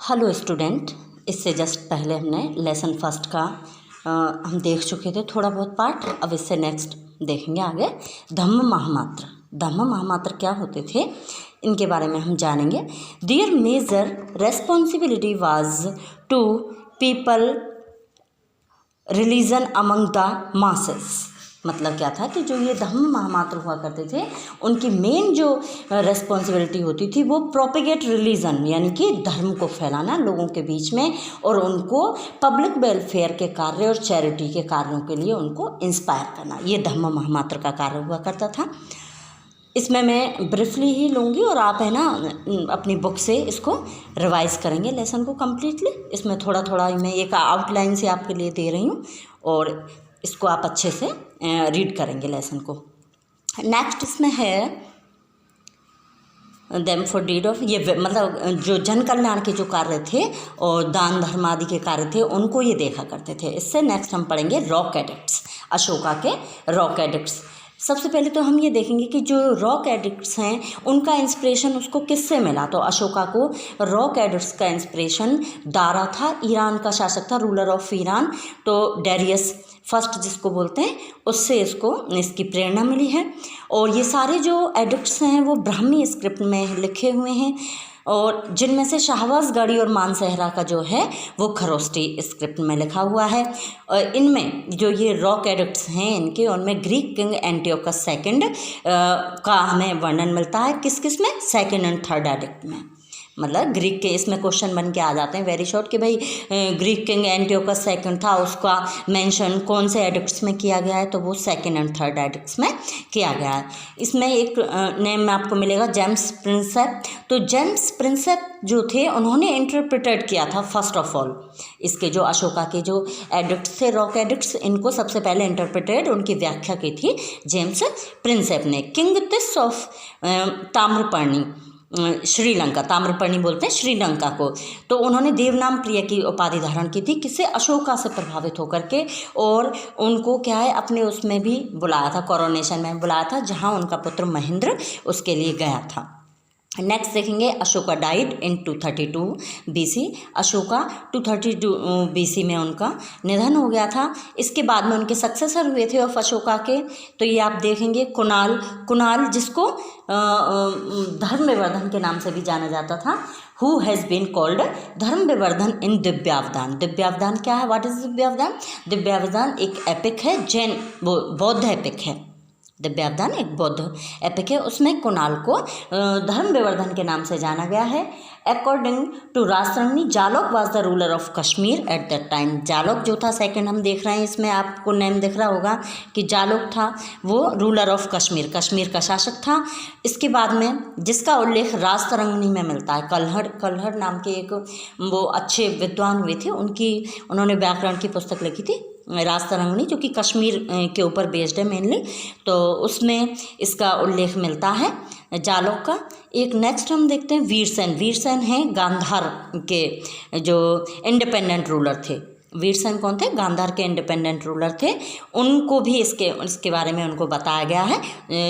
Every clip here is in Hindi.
हेलो स्टूडेंट, इससे जस्ट पहले हमने लेसन फर्स्ट का हम देख चुके थे थोड़ा बहुत पार्ट। अब इससे नेक्स्ट देखेंगे आगे धम्म महामात्र। धम्म महामात्र क्या होते थे इनके बारे में हम जानेंगे। Their major responsibility was to people religion among the masses. मतलब क्या था कि जो ये धम्म महामात्र हुआ करते थे उनकी मेन जो रेस्पॉन्सिबिलिटी होती थी वो प्रोपेगेट रिलीजन यानी कि धर्म को फैलाना लोगों के बीच में, और उनको पब्लिक वेलफेयर के कार्य और चैरिटी के कार्यों के लिए उनको इंस्पायर करना, ये धम्म महामात्र का कार्य हुआ करता था। इसमें मैं ब्रीफली ही लूँगी और आप है ना अपनी बुक से इसको रिवाइज़ करेंगे लेसन को कम्प्लीटली। इसमें थोड़ा थोड़ा मैं एक आउटलाइन से आपके लिए दे रही हूँ और इसको आप अच्छे से रीड करेंगे लेसन को। नेक्स्ट इसमें है देम फॉर डीड ऑफ, ये मतलब जो जन कल्याण के जो कार्य थे और दान धर्म आदि के कार्य थे उनको ये देखा करते थे। इससे नेक्स्ट हम पढ़ेंगे रॉक एडिक्ट्स, अशोका के रॉक एडिक्ट्स। सबसे पहले तो हम ये देखेंगे कि जो रॉक एडिक्ट्स हैं उनका इंस्पिरेशन उसको किससे मिला। तो अशोका को रॉक एडिक्ट्स का इंस्पिरेशन दारा था, ईरान का शासक था, रूलर ऑफ ईरान। तो डेरियस फर्स्ट जिसको बोलते हैं उससे इसकी प्रेरणा मिली है। और ये सारे जो एडिक्ट्स हैं वो ब्राह्मी स्क्रिप्ट में लिखे हुए हैं, और जिनमें से शाहबाज गढ़ी और मानसेहरा का जो है वो खरोष्टी स्क्रिप्ट में लिखा हुआ है। और इनमें जो ये रॉक एडिक्ट्स हैं इनके उनमें ग्रीक किंग एंटियोकस सेकंड का हमें वर्णन मिलता है। किस किस में? सेकंड एंड थर्ड एडिक्ट में। मतलब ग्रीक के इसमें क्वेश्चन बन के आ जाते हैं वेरी शॉर्ट कि भाई ग्रीक किंग एंटियोकस सेकंड था, उसका मेंशन कौन से एडिक्ट्स में किया गया है, तो वो सेकंड एंड थर्ड एडिक्ट्स में किया गया है। इसमें एक नेम में आपको मिलेगा जेम्स प्रिंसेप। तो जेम्स प्रिंसेप जो थे उन्होंने इंटरप्रिटेड किया था फर्स्ट ऑफ ऑल इसके जो अशोका के जो एडिक्ट्स थे रॉक एडिक्ट्स, इनको सबसे पहले इंटरप्रिटेड उनकी व्याख्या की थी जेम्स प्रिंसेप ने। किंग तिस ऑफ ताम्रपर्णी, श्रीलंका, ताम्रपर्णी बोलते हैं श्रीलंका को, तो उन्होंने देवनाम प्रिय की उपाधि धारण की थी किससे? अशोका से प्रभावित होकर के। और उनको क्या है अपने उसमें भी बुलाया था, कोरोनेशन में बुलाया था जहां उनका पुत्र महेंद्र उसके लिए गया था। नेक्स्ट देखेंगे Ashoka died in 232 BC। Ashoka 232 BC में उनका निधन हो गया था। इसके बाद में उनके सक्सेसर हुए थे ऑफ अशोका के, तो ये आप देखेंगे कुणाल जिसको धर्म विवर्धन के नाम से भी जाना जाता था, हु हैज़ बीन कॉल्ड धर्म विवर्धन इन दिव्यावदान। दिव्यावदान क्या है? What is Divyavadana? दिव्यावदान एक एपिक है, जैन बौद्ध एपिक है। दिव्यावदान एक बौद्ध एपिक है, उसमें कुणाल को धर्म विवर्धन के नाम से जाना गया है। According to Rajatarangini, Jalauka was the ruler of Kashmir at that time. Jalauka जो था सेकंड हम देख रहे हैं, इसमें आपको नेम दिख रहा होगा कि जालौक था वो रूलर ऑफ कश्मीर, कश्मीर का शासक था। इसके बाद में जिसका उल्लेख राजतरंगिणी में मिलता है, कल्हड़ नाम के एक वो अच्छे विद्वान हुए थे, उन्होंने व्याकरण की पुस्तक लिखी थी राजतरंगिणी, जो कि कश्मीर के ऊपर बेस्ड है मेनली, तो उसमें इसका उल्लेख मिलता है जालौक का। एक नेक्स्ट हम देखते हैं वीरसेन हैं गांधार के जो इंडिपेंडेंट रूलर थे। वीरसेन कौन थे? गांधार के इंडिपेंडेंट रूलर थे। उनको भी इसके बारे में उनको बताया गया है,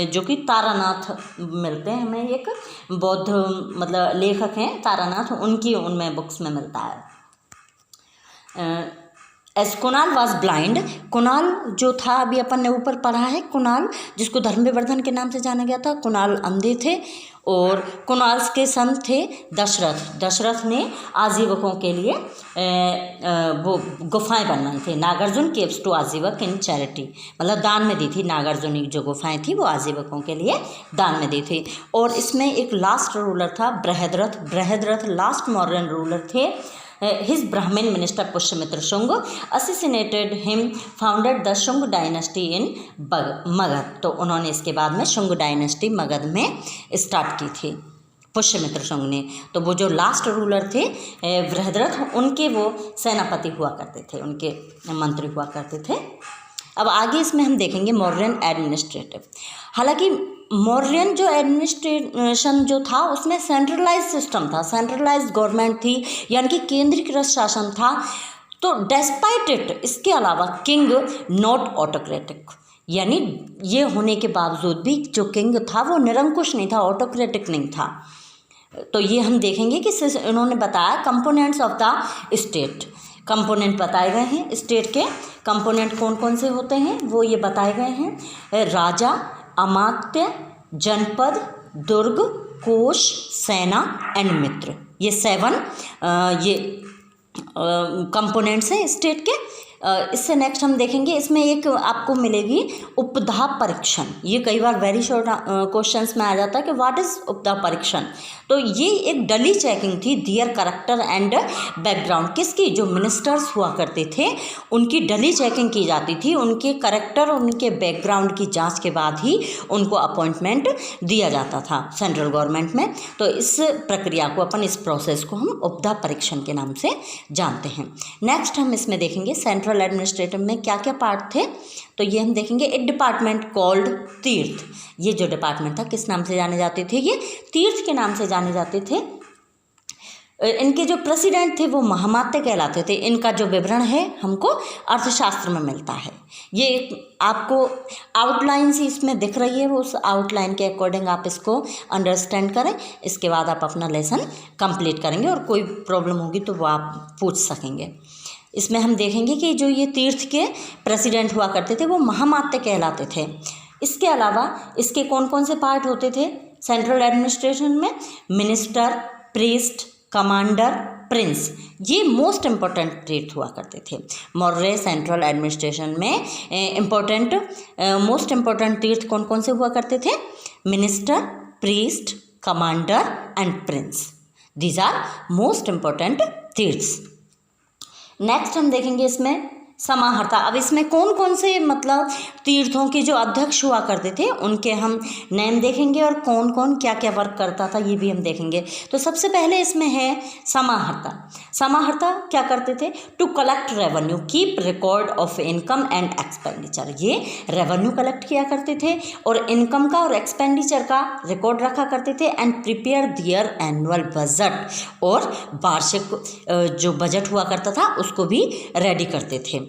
जो कि तारानाथ मिलते हैं हमें, एक बौद्ध मतलब लेखक हैं तारानाथ, उनकी उनमें बुक्स में मिलता है। As Kunal was blind, Kunal जो था अभी अपन ने ऊपर पढ़ा है, कुणाल जिसको धर्म विवर्धन के नाम से जाना गया था, कुणाल अंधे थे। और कुणाल के सन थे दशरथ ने आजीवकों के लिए वो गुफाएं बनवाई थी, Nagarjuna caves to Ajivika in charity, मतलब दान में दी थी। नागार्जुन जो गुफाएं थी वो आजीवकों के लिए दान में दी थी। और इसमें एक लास्ट रूलर था बृहद्रथ लास्ट मौर्यन रूलर थे। His Brahmin minister Pushyamitra Shunga assassinated him, founded the Shung dynasty in Magadh. तो उन्होंने इसके बाद में शुंग डायनेस्टी मगध में स्टार्ट की थी पुष्यमित्र शुंग ने। तो वो जो लास्ट रूलर थे बृहद्रथ, उनके वो सेनापति हुआ करते थे, उनके मंत्री हुआ करते थे। अब आगे इसमें हम देखेंगे मौर्यन एडमिनिस्ट्रेटिव। हालांकि मौर्यन जो एडमिनिस्ट्रेशन जो था उसमें सेंट्रलाइज सिस्टम था, सेंट्रलाइज गवर्नमेंट थी, यानी कि केंद्रीकृत शासन था। तो डेस्पाइट इट, इसके अलावा किंग नॉट ऑटोक्रेटिक, यानी ये होने के बावजूद भी जो किंग था वो निरंकुश नहीं था, ऑटोक्रेटिक नहीं था। तो ये हम देखेंगे कि इन्होंने बताया components of the state, component बताए गए हैं स्टेट के। कंपोनेंट कौन कौन से होते हैं वो ये बताए गए हैं, राजा, अमात्य, जनपद, दुर्ग, कोश, सेना एंड मित्र। ये 7 ये कंपोनेंट्स हैं स्टेट के। इससे नेक्स्ट हम देखेंगे, इसमें एक आपको मिलेगी उपधा परीक्षण। ये कई बार वेरी शॉर्ट क्वेश्चंस में आ जाता है कि व्हाट इज उपधा परीक्षण। तो ये एक डली चेकिंग थी दियर करेक्टर एंड बैकग्राउंड, किसकी, जो मिनिस्टर्स हुआ करते थे उनकी डली चेकिंग की जाती थी, उनके करेक्टर और उनके बैकग्राउंड की जांच के बाद ही उनको अपॉइंटमेंट दिया जाता था सेंट्रल गवर्नमेंट में। तो इस प्रक्रिया को अपन, इस प्रोसेस को हम उपधा परीक्षण के नाम से जानते हैं। नेक्स्ट हम इसमें देखेंगे सेंट्रल एडमिनिस्ट्रेटिव में क्या क्या पार्ट थे। तो ये हम देखेंगे एक डिपार्टमेंट कॉल्ड तीर्थ। ये जो डिपार्टमेंट था किस नाम से जाने जाते थे, ये तीर्थ के नाम से जाने जाते थे। इनके जो प्रेसिडेंट थे वो महामात्य कहलाते थे। इनका जो विवरण है हमको अर्थशास्त्र में मिलता है। ये आपको आउटलाइन सी इसमें दिख रही है, वो उस आउटलाइन के अकॉर्डिंग आप इसको अंडरस्टैंड करें। इसके बाद आप अपना लेसन कंप्लीट करेंगे और कोई प्रॉब्लम होगी तो वो आप पूछ सकेंगे। इसमें हम देखेंगे कि जो ये तीर्थ के प्रेसिडेंट हुआ करते थे वो महामात्य कहलाते थे। इसके अलावा इसके कौन कौन से पार्ट होते थे सेंट्रल एडमिनिस्ट्रेशन में, मिनिस्टर, प्रीस्ट, कमांडर, प्रिंस। ये मोस्ट इम्पोर्टेंट तीर्थ हुआ करते थे मौर्य सेंट्रल एडमिनिस्ट्रेशन में। मोस्ट इम्पोर्टेंट तीर्थ कौन कौन से हुआ करते थे, minister, priest, commander and prince. These are most important तीर्थ्स। नेक्स्ट हम देखेंगे इसमें समाहर्ता। अब इसमें कौन कौन से मतलब तीर्थों के जो अध्यक्ष हुआ करते थे उनके हम नेम देखेंगे और कौन कौन क्या क्या वर्क करता था ये भी हम देखेंगे। तो सबसे पहले इसमें है समाहर्ता। समाहर्ता क्या करते थे, to collect revenue, keep record of income and expenditure. ये रेवेन्यू कलेक्ट किया करते थे और इनकम का और एक्सपेंडिचर का रिकॉर्ड रखा करते थे and prepare their annual budget, और वार्षिक जो बजट हुआ करता था उसको भी रेडी करते थे।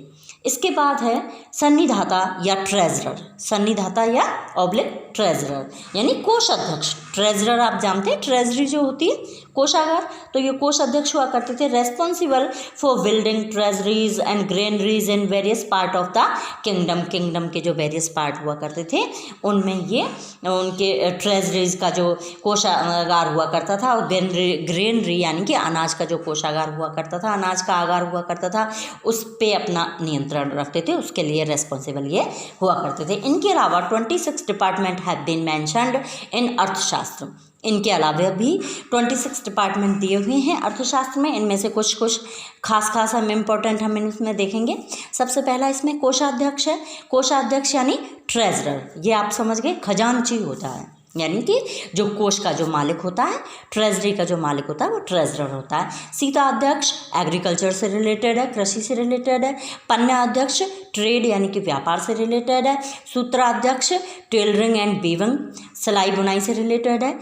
इसके बाद है सन्निधाता या ट्रेजरर। सन्निधाता या ऑब्लिक ट्रेजरर यानी कोषाध्यक्ष। ट्रेजरर आप जानते हैं, ट्रेजरी जो होती है कोषागार, तो ये कोषाध्यक्ष हुआ करते थे। Responsible for building treasuries and granaries in various part of the kingdom. Kingdom के जो वेरियस पार्ट हुआ करते थे उनमें ये उनके ट्रेजरीज का जो कोषागार हुआ करता था, और ग्रेनरी यानी कि अनाज का जो कोषागार हुआ करता था, अनाज का आगार हुआ करता था, उस पे अपना नियंत्रण रखते थे, उसके लिए रेस्पॉन्सिबल ये हुआ करते थे। इनके अलावा 26 department have been mentioned in Arthashastra. इनके अलावा भी 26 डिपार्टमेंट दिए हुए हैं अर्थशास्त्र में। इनमें से कुछ कुछ खास हम इम्पोर्टेंट हम इसमें देखेंगे। सबसे पहला इसमें कोषाध्यक्ष है। कोषाध्यक्ष यानी ट्रेजरर, ये आप समझ गए, खजांची होता है, यानी कि जो कोष का जो मालिक होता है, ट्रेजरी का जो मालिक होता है वो ट्रेजरर होता है। सीता अध्यक्ष एग्रीकल्चर से रिलेटेड है, कृषि से रिलेटेड है। पन्ना अध्यक्ष ट्रेड यानी कि व्यापार से रिलेटेड है। सूत्राध्यक्ष टेलरिंग एंड वीविंग, सिलाई बुनाई से रिलेटेड है।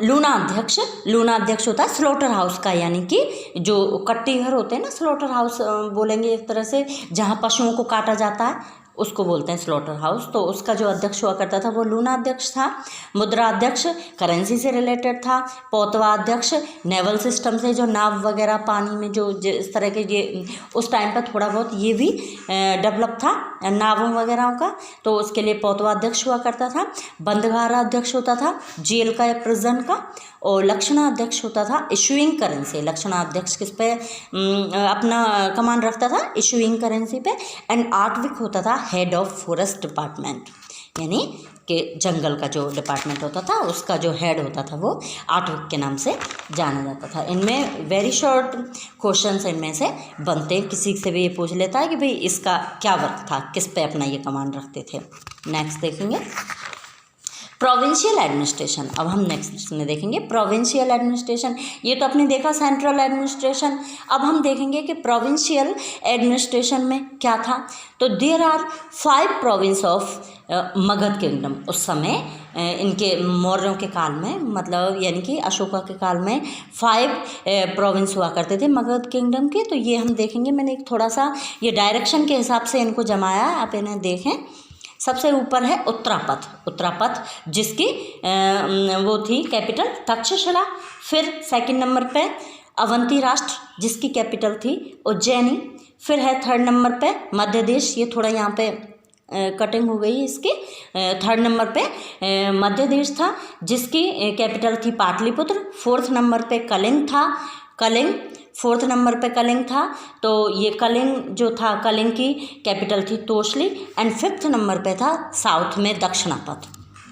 लूनाध्यक्ष, लूनाध्यक्ष होता है स्लॉटर हाउस का, यानी कि जो कट्टी घर होते हैं ना, स्लॉटर हाउस बोलेंगे एक तरह से, जहाँ पशुओं को काटा जाता है उसको बोलते हैं स्लॉटर हाउस। तो उसका जो अध्यक्ष हुआ करता था वो लूनाध्यक्ष था। मुद्रा अध्यक्ष करेंसी से रिलेटेड था। पौतवा अध्यक्ष नेवल सिस्टम से, जो नाव वगैरह पानी में जो इस तरह के, ये उस टाइम पर थोड़ा बहुत ये भी डेवलप था नावों वगैरह का, तो उसके लिए पौतवा अध्यक्ष हुआ करता था। बंदगारा अध्यक्ष होता था जेल का या प्रिजन का। और लक्षणाध्यक्ष होता था इशूइंग करेंसी। लक्षणाध्यक्ष किस पे अपना कमांड रखता था, इशूइंग करेंसी पे। एंड आठविक होता था हेड ऑफ फॉरेस्ट डिपार्टमेंट, यानी कि जंगल का जो डिपार्टमेंट होता था उसका जो हेड होता था वो आठविक के नाम से जाना जाता था। इनमें वेरी शॉर्ट क्वेश्चंस इनमें से बनते हैं, किसी से भी ये पूछ लेता है कि भाई इसका क्या वर्क था, किस पे अपना ये कमांड रखते थे। नेक्स्ट देखेंगे प्रोविंशियल एडमिनिस्ट्रेशन। अब हम नेक्स्ट में देखेंगे प्रोविंशियल एडमिनिस्ट्रेशन। ये तो आपने देखा सेंट्रल एडमिनिस्ट्रेशन। अब हम देखेंगे कि प्रोविंशियल एडमिनिस्ट्रेशन में क्या था। तो there are 5 province of Magadha kingdom. उस समय इनके मौर्यों के काल में, मतलब यानी कि अशोका के काल में 5 प्रोविंस हुआ करते थे मगध किंगडम के। तो ये हम देखेंगे, मैंने एक थोड़ा सा ये डायरेक्शन के हिसाब से इनको जमाया है, आप इन्हें देखें। सबसे ऊपर है उत्तरापथ, उत्तरापथ जिसकी वो थी कैपिटल तक्षशिला। फिर सेकंड नंबर पे अवंती राष्ट्र जिसकी कैपिटल थी उज्जैनी। फिर है थर्ड नंबर पे मध्य देश, ये थोड़ा यहाँ पे कटिंग हो गई इसकी। थर्ड नंबर पे मध्य देश था जिसकी कैपिटल थी पाटलिपुत्र। फोर्थ नंबर पे कलिंग था, कलिंग फोर्थ नंबर पे कलिंग था, तो ये कलिंग जो था, कलिंग की कैपिटल थी तोशली। एंड फिफ्थ नंबर पे था साउथ में दक्षिणापथ,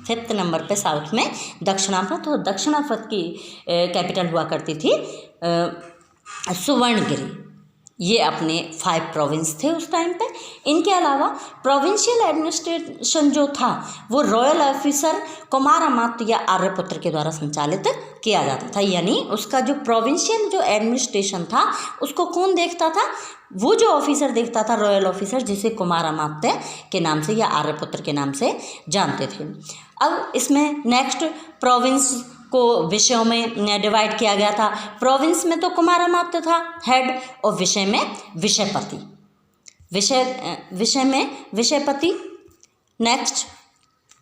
फिफ्थ नंबर पे साउथ में दक्षिणापथ। और दक्षिणापथ की कैपिटल हुआ करती थी सुवर्णगिरी। ये अपने 5 प्रोविंस थे उस टाइम पे। इनके अलावा प्रोविंशियल एडमिनिस्ट्रेशन जो था वो रॉयल ऑफिसर कुमारामात्य या आर्यपुत्र के द्वारा संचालित किया जाता था। यानी उसका जो प्रोविंशियल जो एडमिनिस्ट्रेशन था उसको कौन देखता था? वो जो ऑफिसर देखता था, रॉयल ऑफिसर, जिसे कुमारामात्य के नाम से या आर्यपुत्र के नाम से जानते थे। अब इसमें नेक्स्ट प्रोविंस को विषयों में डिवाइड किया गया था। प्रोविंस में तो कुमारामात्य था हेड, और विषय में विषयपति, विषय में विषयपति। Next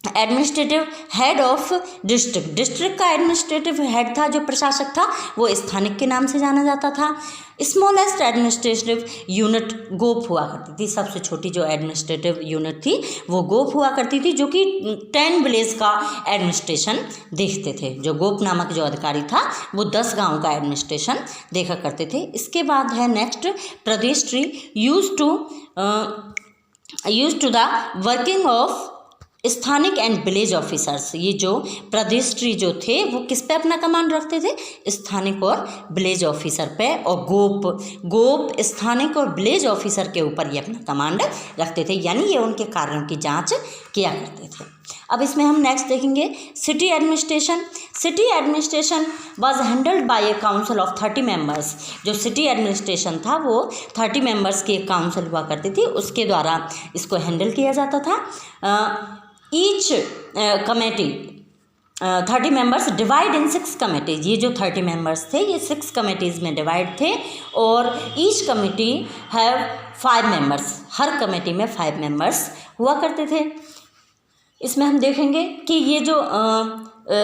administrative head of district, district का एडमिनिस्ट्रेटिव हेड था, जो प्रशासक था, वो स्थानिक के नाम से जाना जाता था। स्मॉलेस्ट एडमिनिस्ट्रेटिव यूनिट गोप हुआ करती थी, सबसे छोटी जो एडमिनिस्ट्रेटिव यूनिट थी वो गोप हुआ करती थी, जो कि 10 विलेज का एडमिनिस्ट्रेशन देखते थे। जो गोप नामक जो अधिकारी था वो 10 गाँव का एडमिनिस्ट्रेशन देखा करते थे। इसके बाद है next Pradeshtri use to the working of Sthanika and village officers. ये जो प्रदेश ट्री जो थे वो किस पे अपना कमांड रखते थे? स्थानिक और विलेज ऑफिसर पे। और गोप स्थानिक और विलेज ऑफिसर के ऊपर ये अपना कमांड रखते थे, यानी ये उनके कार्यों की जांच किया करते थे। अब इसमें हम नेक्स्ट देखेंगे city administration. City administration was handled by A council of 30 members. जो सिटी एडमिनिस्ट्रेशन था वो 30 मेंबर्स की एक काउंसिल हुआ करती थी, उसके द्वारा इसको हैंडल किया जाता था। Each committee 30 members divide in 6 committees. ये जो 30 मेंबर्स थे ये 6 कमेटीज़ में डिवाइड थे, और each committee have 5 members. Her committee में 5 मेंबर्स हुआ करते थे। इसमें हम देखेंगे कि ये जो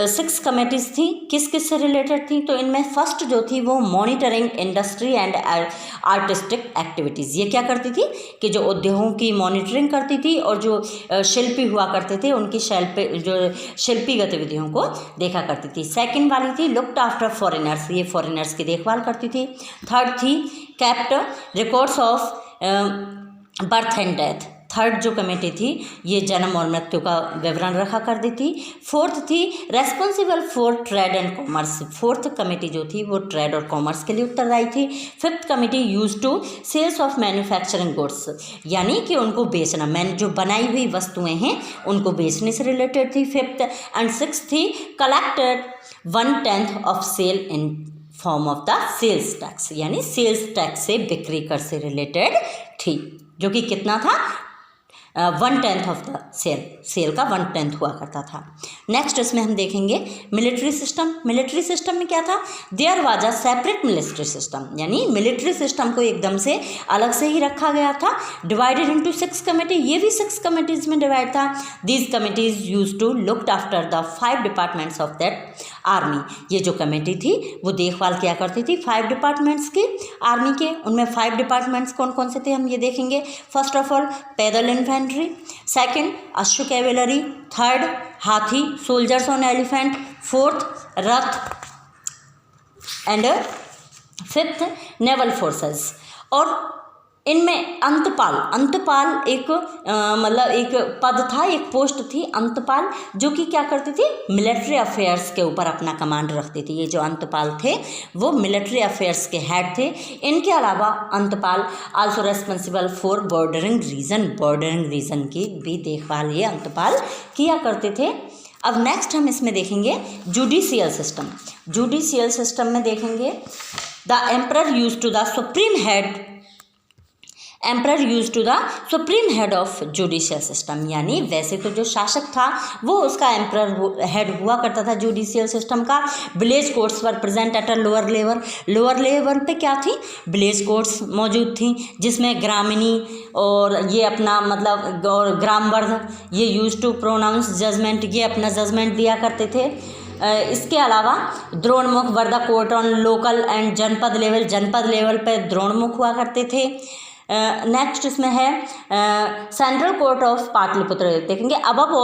6 कमेटीज़ थी किस किस से रिलेटेड थी। तो इनमें फर्स्ट जो थी वो monitoring industry and artistic activities. ये क्या करती थी कि जो उद्योगों की मॉनिटरिंग करती थी, और जो शिल्पी हुआ करते थे उनकी शिल्पी गतिविधियों को देखा करती थी। सेकंड वाली थी लुक्ड आफ्टर फॉरेनर्स, ये फॉरेनर्स की देखभाल करती थी। थर्ड थी kept records of birth and death. Third जो कमेटी थी ये जन्म और मृत्यु का विवरण रखा करती थी। फोर्थ थी responsible for trade and commerce. Fourth committee जो थी वो ट्रेड और कॉमर्स के लिए उत्तरदायी थी। Fifth committee use to sales of manufacturing goods, यानी कि उनको बेचना, जो बनाई हुई वस्तुएं हैं उनको बेचने से रिलेटेड थी। Fifth and sixth collected 1/10 of sale in form of the sales tax, यानी सेल्स टैक्स से बिक्री कर से रिलेटेड थी, जो कि कितना था 1/10 ऑफ द सेल का 1/10 हुआ करता था। नेक्स्ट इसमें हम देखेंगे मिलिट्री सिस्टम। मिलिट्री सिस्टम में क्या था? There was a separate military system, यानी मिलिट्री सिस्टम को एकदम से अलग से ही रखा गया था। डिवाइडेड इनटू 6 कमेटी, ये भी 6 कमेटीज में डिवाइड था। These committees use to looked after the 5 departments of that army. ये जो कमेटी थी वो देखभाल किया करती थी 5 डिपार्टमेंट्स की आर्मी के। उनमें 5 डिपार्टमेंट्स कौन कौन से थे हम ये देखेंगे। फर्स्ट ऑफ ऑल पैदल इन्फेंट्री, सेकंड अश्व कैवेलरी, थर्ड हाथी soldiers on elephant, fourth Rath, and fifth naval forces. और इनमें अंतपाल एक मतलब एक पद था, एक पोस्ट थी अंतपाल, जो कि क्या करती थी मिलिट्री अफेयर्स के ऊपर अपना कमांड रखती थी। ये जो अंतपाल थे वो मिलिट्री अफेयर्स के हेड थे। इनके अलावा Antapala also responsible for bordering region की भी देखभाल ये अंतपाल किया करते थे। अब नेक्स्ट हम इसमें देखेंगे जुडिशियल सिस्टम। जुडिशियल सिस्टम में देखेंगे the emperor used to the supreme head emperor use to the supreme head of judicial system, यानी वैसे तो जो शासक था वो उसका एम्परर हेड हुआ करता था जुडिशियल सिस्टम का। Village courts were present at a lower level, lower level पे क्या थी, विलेज कोर्ट्स मौजूद थी, जिसमें ग्रामिणी और ये अपना मतलब और ग्रामवर्ध ये यूज टू प्रोनाउंस जजमेंट, ये अपना जजमेंट दिया करते थे। इसके अलावा Dronamukha were the court on local and janapada level, janapada level पे द्रोणमुख हुआ करते थे। नेक्स्ट इसमें है सेंट्रल कोर्ट ऑफ पाटलिपुत्र, देखेंगे above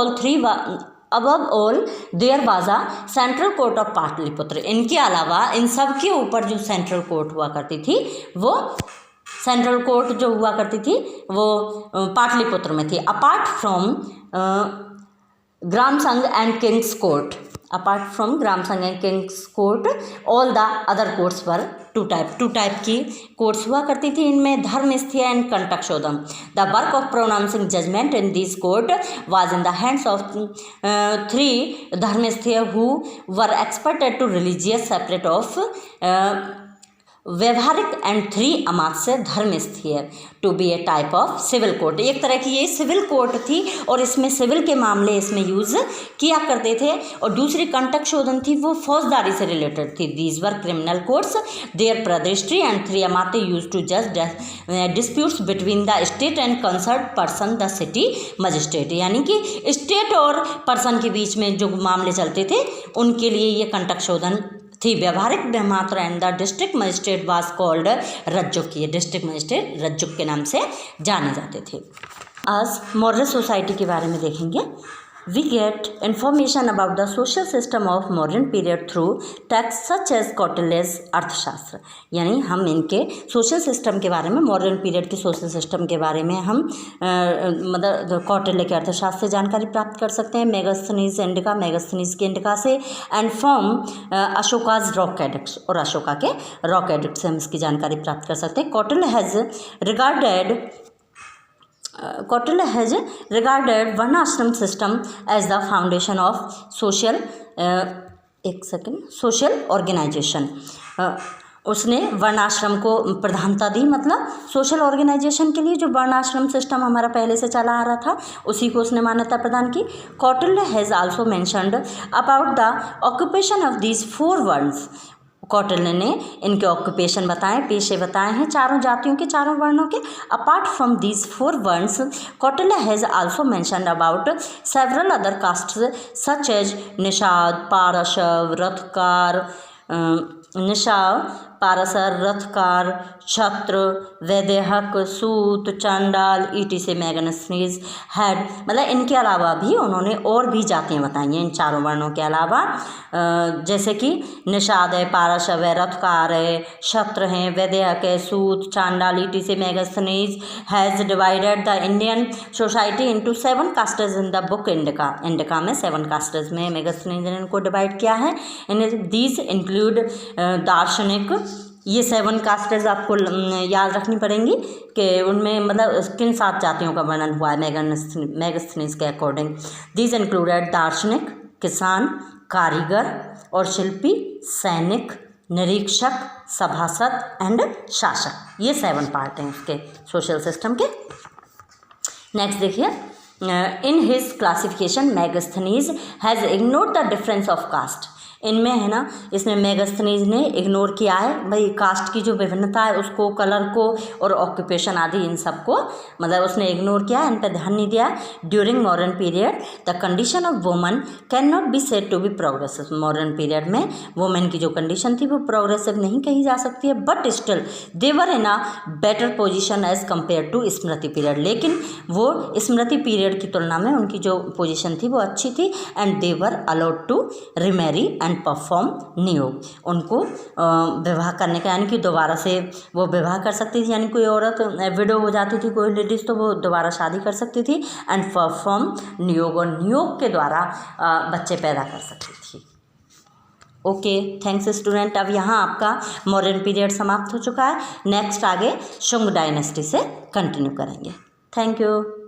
all there was a central court of Pataliputra. इनके अलावा इन सब के ऊपर जो सेंट्रल कोर्ट हुआ करती थी वो सेंट्रल कोर्ट जो हुआ करती थी वो पाटलिपुत्र में थी। Apart from gram sangh and king's court, apart from gram sangh and king's court all the other courts were two type की कोर्ट्स हुआ करती थी। इनमें Dharmasthiya and Kantakashodhana. The work of pronouncing judgement in this court was in the hands of 3 Dharmasthiya who were experted to religious separate of व्यवहारिक and 3 amatya Dharmasthiya to be a type of civil court. एक तरह की ये सिविल कोर्ट थी और इसमें सिविल के मामले इसमें यूज़ किया करते थे। और दूसरी कंटक शोधन थी वो फौजदारी से रिलेटेड थी। These were criminal courts, there Pradeshtri and 3 amatya use to जज disputes between the state and concern person the city magistrate, यानी कि स्टेट और पर्सन के बीच में जो मामले चलते थे उनके लिए ये कंटक शोधन थी। व्यवहारिक ब्रह्मात्र and the district magistrate was called Rajjuka, ये डिस्ट्रिक्ट मजिस्ट्रेट रज्जुक के नाम से जाने जाते थे। आज मॉडर्न सोसाइटी के बारे में देखेंगे। We get information about the social system of modern period through text such as Kautilya's Arthashastra, यानी हम इनके सोशल सिस्टम के बारे में, मॉडर्न पीरियड के सोशल सिस्टम के बारे में हम मतलब कौटिल्य के अर्थशास्त्र से जानकारी प्राप्त कर सकते हैं। मेगास्थनीज के इंडिका से and from Ashoka's rock addicts, और अशोका के रॉक एडिक्ट से हम इसकी जानकारी प्राप्त कर सकते हैं। Kautilya has regarded varnashram system as the foundation of social organization. उसने वर्णाश्रम को प्रधानता दी, मतलब सोशल ऑर्गेनाइजेशन के लिए जो वर्णाश्रम सिस्टम हमारा पहले से चला आ रहा था उसी को उसने मान्यता प्रदान की। Kautilya has also mentioned about the occupation of these 4 वर्न्स। कौटिल्य ने इनके ऑक्यूपेशन बताए, पेशे बताए हैं चारों जातियों के, चारों वर्णों के। अपार्ट फ्रॉम दीज 4 वर्न्स Kautilya has also mentioned about several other castes such as Nishad, Parashav, Rathkar, Rathkar, Kshatra, Vaidehak, Suta, Chandal, ETC मैगनस्नीज had, मतलब इनके अलावा भी उन्होंने और भी जातियाँ बताई हैं इन चारों वर्णों के अलावा, जैसे कि निषाद है, पारशव है, रथकार है, क्षत्र हैं, वैदेहक है, Sut, Chandal, ETC Megasthenes has divided the Indian society into 7 castes in the book Indica. Indica में 7 कास्टेज में मैगनस्नीज ने इनको डिवाइड किया है। दीज इंक्लूड दार्शनिक, ये 7 कास्टेज आपको याद रखनी पड़ेंगी कि उनमें मतलब किन 7 जातियों का वर्णन हुआ है मैगस्थनीज के अकॉर्डिंग। दीज इंक्लूडेड दार्शनिक, किसान, कारीगर और शिल्पी, सैनिक, निरीक्षक, सभासद एंड शासक। ये 7 पार्ट हैं उसके सोशल सिस्टम के। नेक्स्ट देखिए, in his classification Megasthenes has ignored the difference of caste. इनमें है ना, इसमें मैगस्थनीज ने इग्नोर किया है भाई कास्ट की जो विभिन्नता है उसको, कलर को और ऑक्यूपेशन आदि इन सब को मतलब उसने इग्नोर किया, इन पर ध्यान नहीं दिया। During modern period the condition of woman can not be said to be progressive. Modern period में वुमेन की जो कंडीशन थी वो प्रोग्रेसिव नहीं कही जा सकती है, but still they were in a better position as compare to Smriti period. लेकिन वो स्मृति पीरियड की तुलना में उनकी जो पोजिशन थी वो अच्छी थी। And they were allowed to remarry and perform niyoga, उनको विवाह करने का, यानी कि दोबारा से वो विवाह कर सकती थी, यानी कोई औरत विडो हो जाती थी कोई लेडीज़ तो वो दोबारा शादी कर सकती थी। एंड परफॉर्म नियोग, और नियोग के द्वारा बच्चे पैदा कर सकती थी। Okay, thanks student. अब यहाँ आपका मॉडर्न पीरियड समाप्त हो चुका है। नेक्स्ट आगे शुंग डायनेस्टी से कंटिन्यू करेंगे। Thank you.